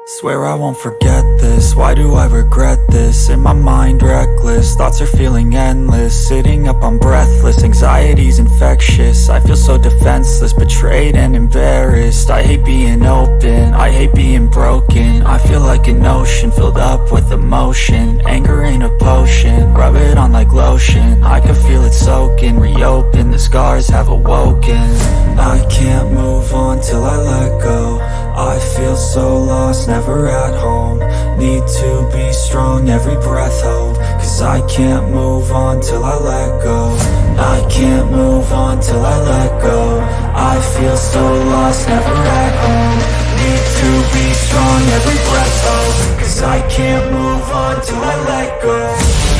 Swear I won't forget this, why do I regret this? In my mind reckless, thoughts are feeling endless. Sitting up I'm breathless, anxiety's infectious. I feel so defenseless, betrayed and embarrassed. I hate being open, I hate being broken. I feel like an ocean filled up with emotion. Anger ain't a potion, rub it on like lotion. I can feel it soaking, reopen, the scars have awoken. I can't move on till I let go. I feel so lost, never at home. Need to be strong, every breath hold. Cause I can't move on till I let go. I can't move on till I let go. I feel so lost, never at home. Need to be strong, every breath hold. Cause I can't move on till I let go.